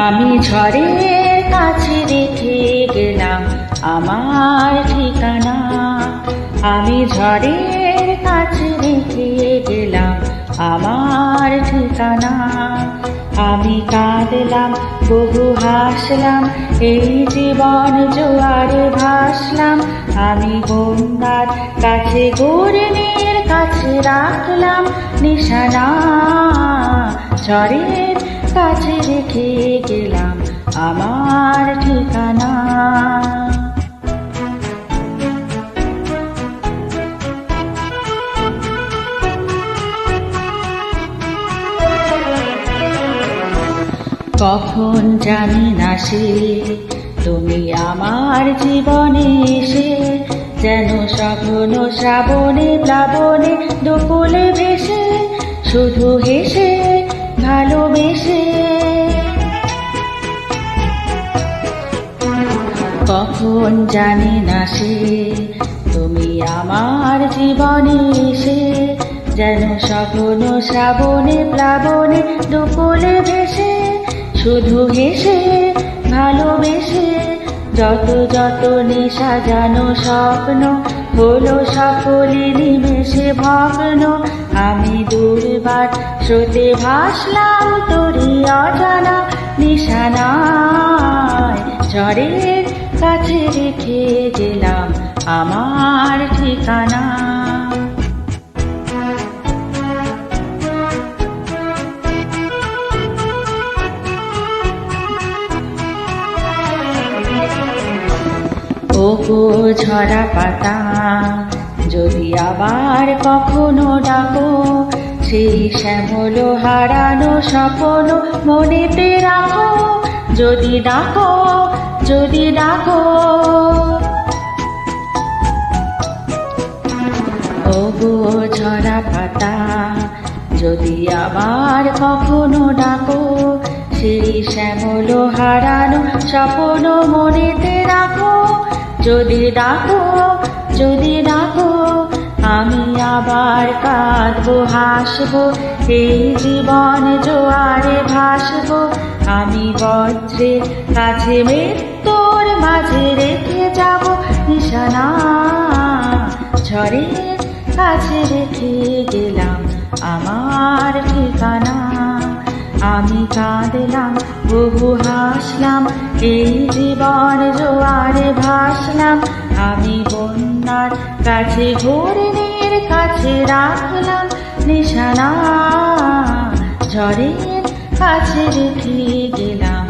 আমি ঝড়ের কাছে রেখে গেলাম আমার ঠিকানা। আমি ঝড়ের কাছে রেখে গেলাম আমার ঠিকানা। আমি কাঁদলাম বহু হাসলাম, এই জীবন জোয়ারে ভাসলাম। আমি বন্যার কাছে ঘূর্ণির কাছে রাখলাম নিশানা। ঝড়ের কাছে রেখে গেলাম আমার ঠিকানা। কখন জানি না সে তুমি আমার জীবনে এসে, যেন স্বপ্ন শ্রাবণে প্লাবনে দুকুলে ভেসে, শুধু হেসে ভালোবেসে। কখন জানি না সে তুমি আমার জীবনে এসে, যেন স্বপ্ন শ্রাবণে প্লাবনে দুকুলে ভেসে, শুধু হেসে ভালোবেসে। যত যত সাজানো স্বপ্ন হলো সকলে নিমেষে ভগ্ন। আমি দুর্বার স্রোতে ভাসলাম তোরই অজানা নিশানায়। ঝড়ের কাছে রেখে গেলাম আমার ঠিকানা। ওগো ঝরা পাতা, যদি আবার কখনো ডাকো, সেই শ্যামল হারানো স্বপ্ন মনেতে রাখো। যদি ডাকো, যদি ডাকো। ওগো ঝরা পাতা, যদি আবার কখনো ডাকো, সেই শ্যামল হারানো স্বপ্ন মনেতে রাখো। যদি ডাকো, যদি ডাকো। আমি আবার কাঁদবো হাসবো, এই জীবন জোয়ারে ভাসবো। আমি বজ্রের কাছে মৃত্যুর মাঝে রেখে যাব নিশানা। ঝড়ের কাছে রেখে গেলাম আমার ঠিকানা। আমি কাঁদলাম বহু হাসলাম, এই জীবন জোয়ারে ভাসলাম। আমি বন্যার কাছে ঘূর্ণির কাছে রাখলাম নিশানা। ঝড়ের কাছে রেখে গেলাম